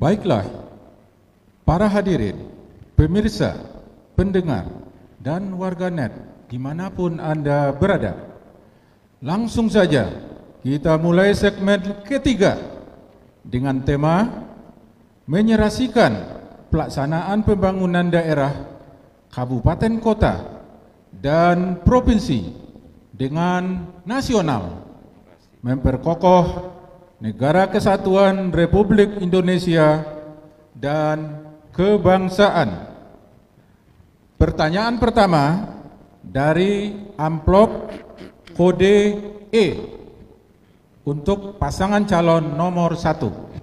Baiklah, para hadirin, pemirsa, pendengar, dan warganet dimanapun Anda berada, langsung saja kita mulai segmen ketiga dengan tema menyerasikan pelaksanaan pembangunan daerah, kabupaten kota, dan provinsi dengan nasional, memperkokoh Negara Kesatuan Republik Indonesia dan kebangsaan. Pertanyaan pertama dari amplop kode E untuk pasangan calon nomor 1.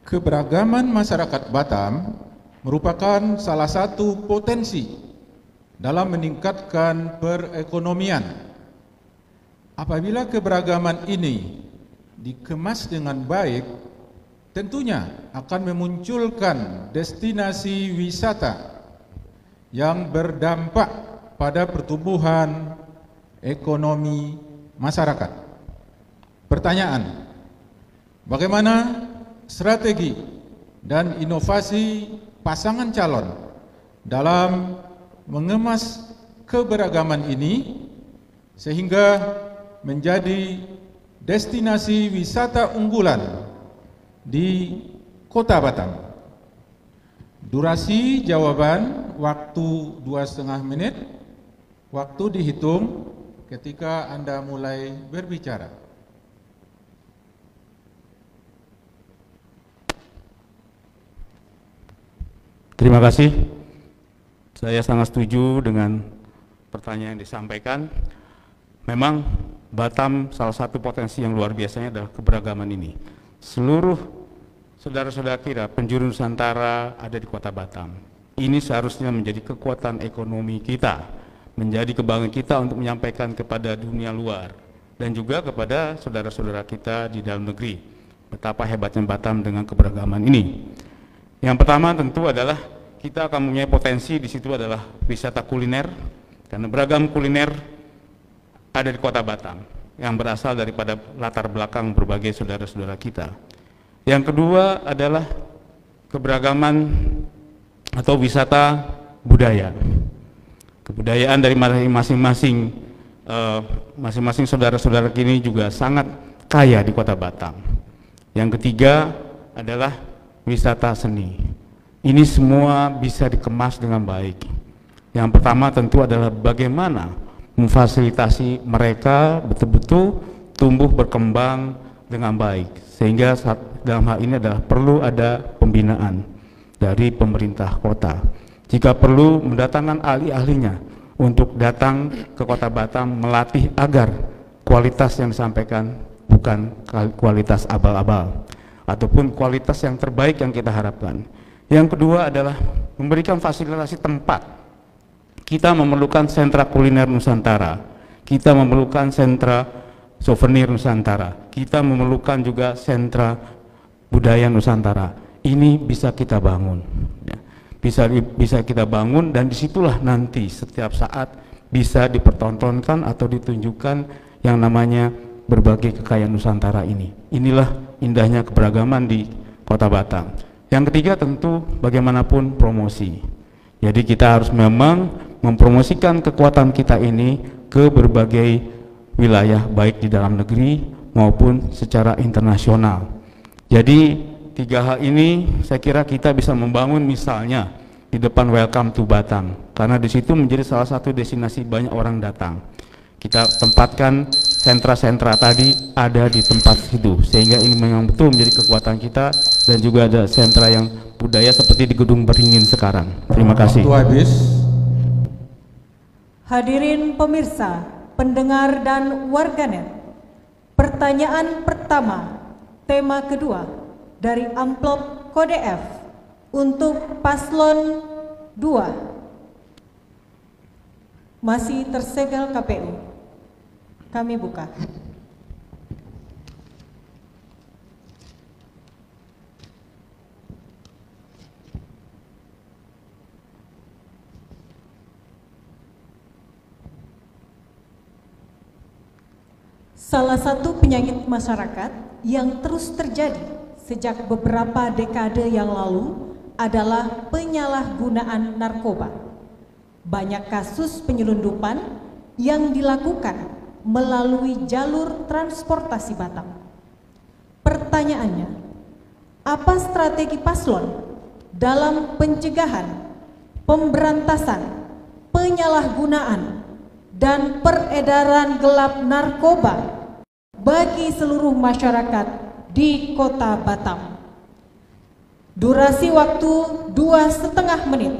Keberagaman masyarakat Batam merupakan salah satu potensi dalam meningkatkan perekonomian. Apabila keberagaman ini dikemas dengan baik, tentunya akan memunculkan destinasi wisata yang berdampak pada pertumbuhan ekonomi masyarakat. Pertanyaan, bagaimana strategi dan inovasi pasangan calon dalam mengemas keberagaman ini sehingga menjadi destinasi wisata unggulan di Kota Batam? Durasi jawaban waktu 2,5 menit. Waktu dihitung ketika Anda mulai berbicara. Terima kasih. Saya sangat setuju dengan pertanyaan yang disampaikan. Memang Batam salah satu potensi yang luar biasanya adalah keberagaman ini. Seluruh saudara-saudara kita penjuru Nusantara ada di Kota Batam. Ini seharusnya menjadi kekuatan ekonomi kita, menjadi kebanggaan kita untuk menyampaikan kepada dunia luar dan juga kepada saudara-saudara kita di dalam negeri betapa hebatnya Batam dengan keberagaman ini. Yang pertama tentu adalah kita akan mempunyai potensi di situ adalah wisata kuliner, karena beragam kuliner ada di Kota Batam yang berasal daripada latar belakang berbagai saudara-saudara kita. Yang kedua adalah keberagaman atau wisata budaya. Kebudayaan dari masing-masing saudara-saudara kini juga sangat kaya di Kota Batam. Yang ketiga adalah wisata seni. Ini semua bisa dikemas dengan baik. Yang pertama tentu adalah bagaimana memfasilitasi mereka betul-betul tumbuh berkembang dengan baik. Sehingga dalam hal ini adalah perlu ada pembinaan dari pemerintah kota. Jika perlu mendatangkan ahli-ahlinya untuk datang ke Kota Batam melatih agar kualitas yang disampaikan bukan kualitas abal-abal ataupun kualitas yang terbaik yang kita harapkan. Yang kedua adalah memberikan fasilitasi tempat. Kita memerlukan sentra kuliner Nusantara, kita memerlukan sentra souvenir Nusantara, kita memerlukan juga sentra budaya Nusantara. Ini bisa kita bangun, ya. Bisa kita bangun, dan disitulah nanti setiap saat bisa dipertontonkan atau ditunjukkan yang namanya berbagai kekayaan Nusantara ini. Inilah indahnya keberagaman di Kota Batam. Yang ketiga tentu bagaimanapun promosi. Jadi kita harus memang mempromosikan kekuatan kita ini ke berbagai wilayah baik di dalam negeri maupun secara internasional. Jadi tiga hal ini saya kira kita bisa membangun, misalnya di depan Welcome to Batam, karena di situ menjadi salah satu destinasi banyak orang datang. Kita tempatkan sentra-sentra tadi ada di tempat itu, sehingga ini memang betul menjadi kekuatan kita, dan juga ada sentra yang budaya seperti di Gedung Beringin sekarang. Terima kasih. Waktu habis. Hadirin pemirsa, pendengar dan warganet, pertanyaan pertama, tema kedua dari amplop kode F untuk paslon 2 masih tersegel KPU. Kami buka. Salah satu penyakit masyarakat yang terus terjadi sejak beberapa dekade yang lalu adalah penyalahgunaan narkoba. Banyak kasus penyelundupan yang dilakukan melalui jalur transportasi Batam. Pertanyaannya, apa strategi paslon dalam pencegahan, pemberantasan, penyalahgunaan, dan peredaran gelap narkoba bagi seluruh masyarakat di Kota Batam? Durasi waktu 2,5 menit.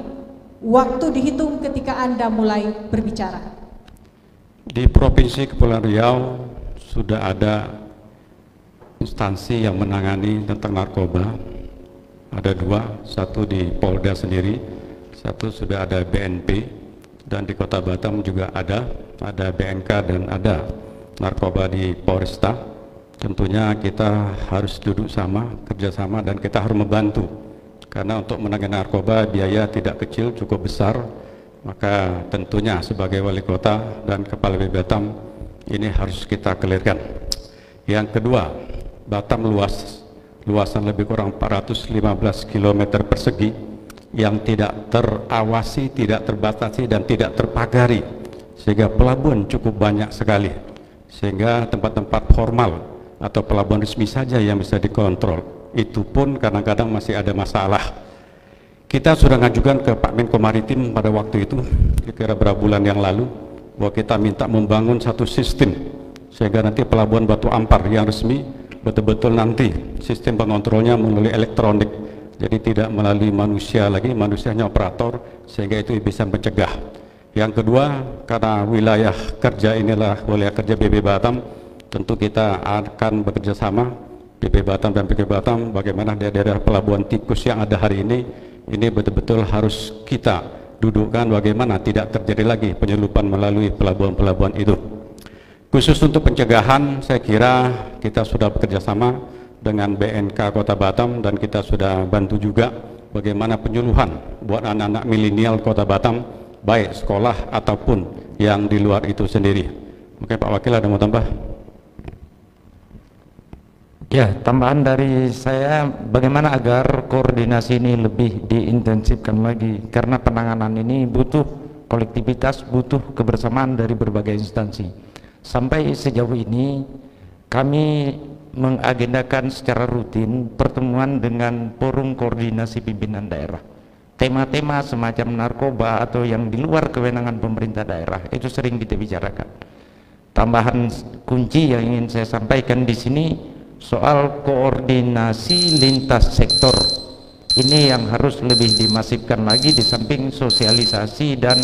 Waktu dihitung ketika Anda mulai berbicara. Di Provinsi Kepulauan Riau sudah ada instansi yang menangani tentang narkoba. Ada 2, satu di Polda sendiri, satu sudah ada BNP, dan di Kota Batam juga ada BNK dan ada narkoba di Polresta. Tentunya kita harus duduk sama, kerjasama, dan kita harus membantu. Karena untuk menangani narkoba biaya tidak kecil, cukup besar. Maka tentunya sebagai wali kota dan kepala BPBD Batam ini harus kita clearkan. Yang kedua, Batam luasan lebih kurang 415 km persegi yang tidak terawasi, tidak terbatasi, dan tidak terpagari, sehingga pelabuhan cukup banyak sekali, sehingga tempat-tempat formal atau pelabuhan resmi saja yang bisa dikontrol. Itu pun kadang-kadang masih ada masalah. Kita sudah ngajukan ke Pak Menko Maritim pada waktu itu, kira-kira beberapa bulan yang lalu, bahwa kita minta membangun satu sistem sehingga nanti pelabuhan Batu Ampar yang resmi betul-betul nanti sistem pengontrolnya melalui elektronik, jadi tidak melalui manusia lagi, manusianya operator, sehingga itu bisa mencegah. Yang kedua, karena wilayah kerja inilah wilayah kerja BPBD Batam, tentu kita akan bekerja sama BPBD Batam dan PK Batam bagaimana daerah pelabuhan tikus yang ada hari ini betul-betul harus kita dudukkan bagaimana tidak terjadi lagi penyelundupan melalui pelabuhan-pelabuhan itu. Khusus untuk pencegahan, saya kira kita sudah bekerja sama dengan BNK Kota Batam dan kita sudah bantu juga bagaimana penyuluhan buat anak-anak milenial Kota Batam, baik sekolah ataupun yang di luar itu sendiri. Oke, Pak Wakil, ada mau tambah? Ya, tambahan dari saya, bagaimana agar koordinasi ini lebih diintensifkan lagi, karena penanganan ini butuh kolektivitas, butuh kebersamaan dari berbagai instansi. Sampai sejauh ini kami mengagendakan secara rutin pertemuan dengan forum koordinasi pimpinan daerah. Tema-tema semacam narkoba atau yang di luar kewenangan pemerintah daerah itu sering kita bicarakan. Tambahan kunci yang ingin saya sampaikan di sini soal koordinasi lintas sektor. Ini yang harus lebih dimasifkan lagi di samping sosialisasi dan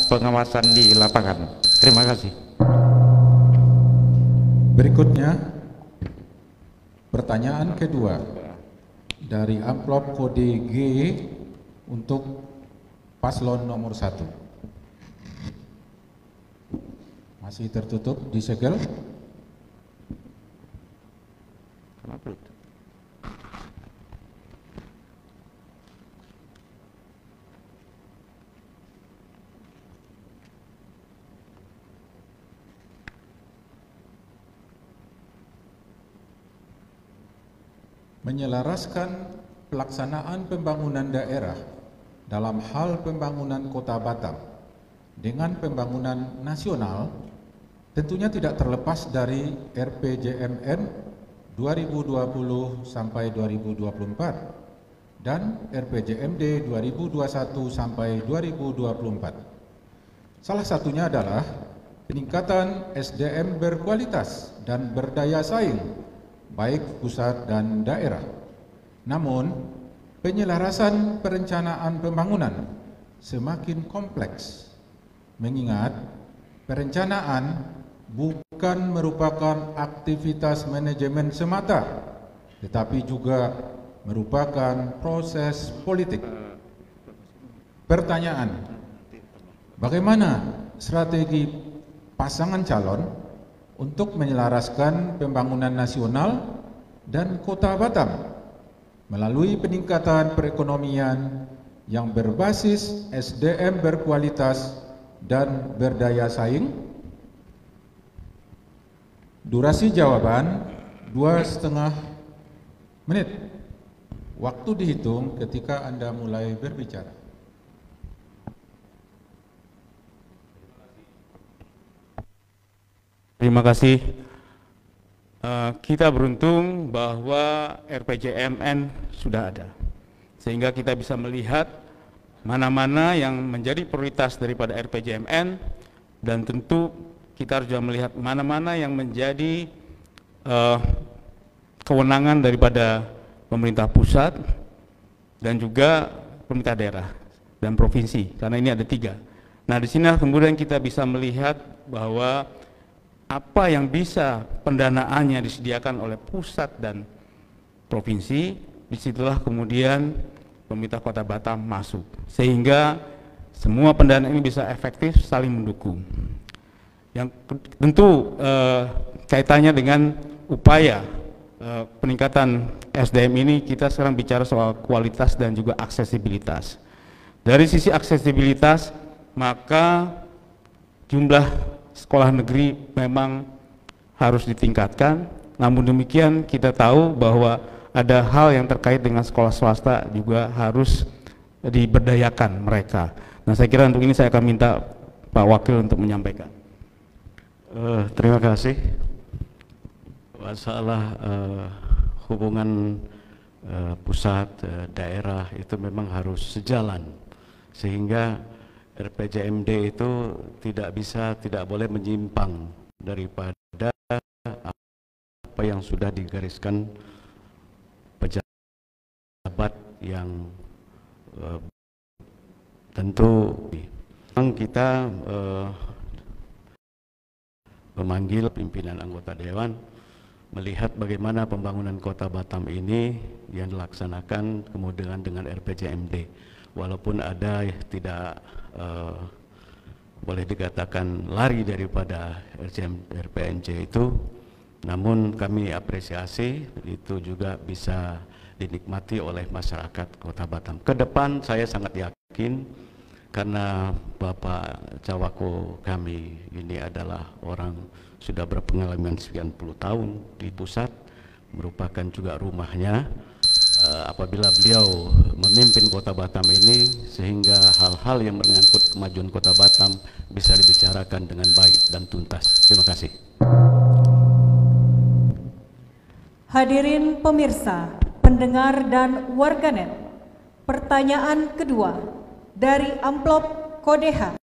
pengawasan di lapangan. Terima kasih. Berikutnya, pertanyaan kedua dari amplop kode G untuk paslon nomor 1. Masih tertutup, disegel. Kenapa itu? Menyelaraskan pelaksanaan pembangunan daerah dalam hal pembangunan Kota Batam dengan pembangunan nasional tentunya tidak terlepas dari RPJMN 2020 sampai 2024 dan RPJMD 2021 sampai 2024. Salah satunya adalah peningkatan SDM berkualitas dan berdaya saing baik pusat dan daerah. Namun, penyelarasan perencanaan pembangunan semakin kompleks, mengingat perencanaan bukan merupakan aktivitas manajemen semata, tetapi juga merupakan proses politik. Pertanyaan, bagaimana strategi pasangan calon untuk menyelaraskan pembangunan nasional dan Kota Batam melalui peningkatan perekonomian yang berbasis SDM berkualitas dan berdaya saing? Durasi jawaban 2,5 menit. Waktu dihitung ketika Anda mulai berbicara. Terima kasih. Kita beruntung bahwa RPJMN sudah ada, sehingga kita bisa melihat mana-mana yang menjadi prioritas daripada RPJMN, dan tentu kita harus juga melihat mana-mana yang menjadi kewenangan daripada pemerintah pusat dan juga pemerintah daerah dan provinsi, karena ini ada 3. Nah, di sini kemudian kita bisa melihat bahwa apa yang bisa pendanaannya disediakan oleh pusat dan provinsi, disitulah kemudian pemerintah Kota Batam masuk, sehingga semua pendanaan ini bisa efektif saling mendukung. Yang tentu kaitannya dengan upaya peningkatan SDM ini, kita sekarang bicara soal kualitas dan juga aksesibilitas. Dari sisi aksesibilitas, maka jumlah sekolah negeri memang harus ditingkatkan. Namun demikian kita tahu bahwa ada hal yang terkait dengan sekolah swasta juga harus diberdayakan mereka. Nah, saya kira untuk ini saya akan minta Pak Wakil untuk menyampaikan. Terima kasih. Masalah hubungan pusat daerah itu memang harus sejalan, sehingga RPJMD itu tidak boleh menyimpang daripada apa yang sudah digariskan pejabat yang tentu kita memanggil pimpinan anggota dewan melihat bagaimana pembangunan Kota Batam ini yang dilaksanakan kemudian dengan RPJMD. Walaupun ada tidak boleh dikatakan lari daripada RPNJ itu, namun kami apresiasi itu juga bisa dinikmati oleh masyarakat Kota Batam. Ke depan saya sangat yakin, karena Bapak Cawako kami ini adalah orang sudah berpengalaman sekian puluh tahun di pusat, merupakan juga rumahnya. Apabila beliau memimpin Kota Batam ini, sehingga hal-hal yang menyangkut kemajuan Kota Batam bisa dibicarakan dengan baik dan tuntas. Terima kasih. Hadirin pemirsa, pendengar dan warganet, pertanyaan kedua dari amplop kode H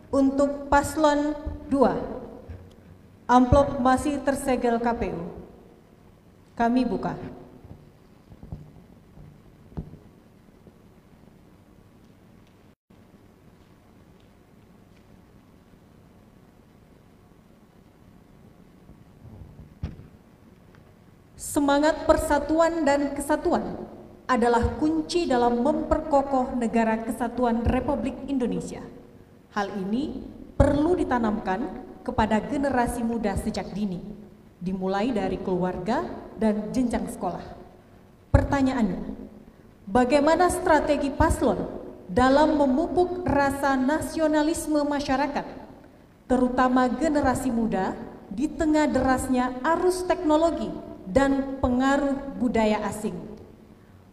untuk paslon 2. Amplop masih tersegel KPU. Kami buka. Semangat persatuan dan kesatuan adalah kunci dalam memperkokoh negara kesatuan Republik Indonesia. Hal ini perlu ditanamkan kepada generasi muda sejak dini, dimulai dari keluarga dan jenjang sekolah. Pertanyaannya, bagaimana strategi paslon dalam memupuk rasa nasionalisme masyarakat, terutama generasi muda, di tengah derasnya arus teknologi dan pengaruh budaya asing?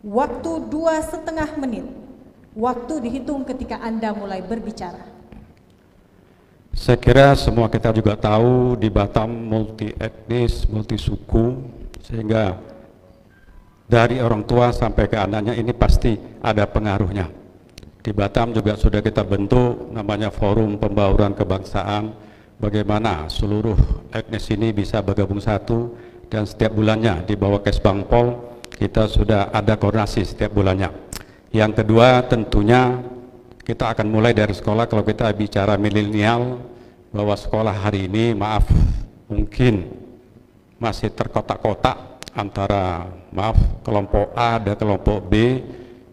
Waktu 2,5 menit. Waktu dihitung ketika Anda mulai berbicara. Saya kira semua kita juga tahu di Batam multi etnis, multi suku, sehingga dari orang tua sampai ke anaknya ini pasti ada pengaruhnya. Di Batam juga sudah kita bentuk namanya Forum Pembauran Kebangsaan, bagaimana seluruh etnis ini bisa bergabung satu, dan setiap bulannya di bawah Kesbangpol kita sudah ada koordinasi setiap bulannya. Yang kedua, tentunya kita akan mulai dari sekolah. Kalau kita bicara milenial, bahwa sekolah hari ini maaf mungkin masih terkotak-kotak antara kelompok A dan kelompok B.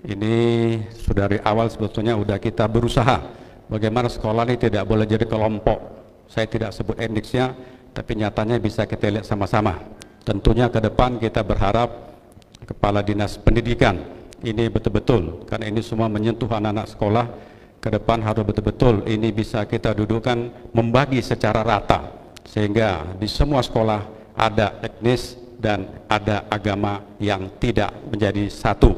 Ini sudah dari awal sebetulnya sudah kita berusaha bagaimana sekolah ini tidak boleh jadi kelompok Saya tidak sebut indeksnya, tapi nyatanya bisa kita lihat sama-sama. Tentunya ke depan kita berharap Kepala Dinas Pendidikan ini betul-betul, karena ini semua menyentuh anak-anak sekolah, ke depan harus betul-betul ini bisa kita dudukkan, membagi secara rata, sehingga di semua sekolah ada etnis dan ada agama yang tidak menjadi satu.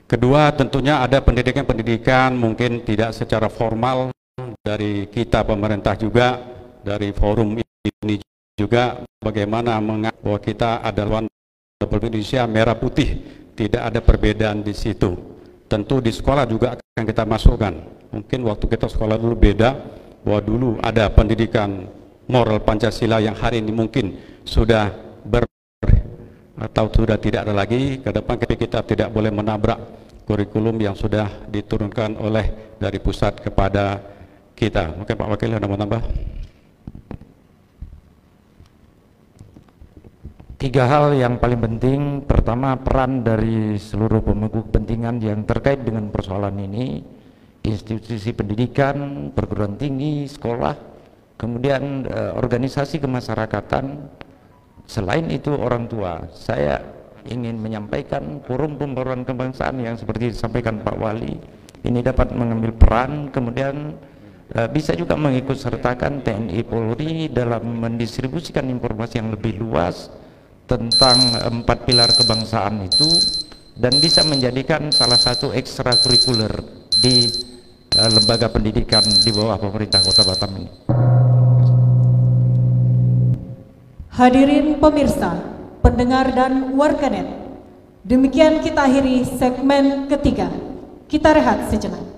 Kedua, tentunya ada pendidikan-pendidikan mungkin tidak secara formal dari kita pemerintah juga, dari forum ini juga, bagaimana mengatakan bahwa kita adalah Republik Indonesia merah putih, tidak ada perbedaan di situ. Tentu di sekolah juga akan kita masukkan. Mungkin waktu kita sekolah dulu beda, bahwa dulu ada pendidikan moral Pancasila yang hari ini mungkin sudah atau sudah tidak ada lagi. Ke depan kita tidak boleh menabrak kurikulum yang sudah diturunkan oleh dari pusat kepada kita. Mungkin Pak Wakil ada mau tambah? 3 hal yang paling penting. Pertama, peran dari seluruh pemangku kepentingan yang terkait dengan persoalan ini, institusi pendidikan, perguruan tinggi, sekolah, kemudian organisasi kemasyarakatan, selain itu orang tua. Saya ingin menyampaikan forum pembaruan kebangsaan yang seperti disampaikan Pak Wali ini dapat mengambil peran, kemudian bisa juga mengikut sertakan TNI Polri dalam mendistribusikan informasi yang lebih luas tentang 4 pilar kebangsaan itu, dan bisa menjadikan salah satu ekstrakurikuler di lembaga pendidikan di bawah pemerintah Kota Batam ini. Hadirin pemirsa, pendengar dan warganet, demikian kita akhiri segmen ketiga. Kita rehat sejenak.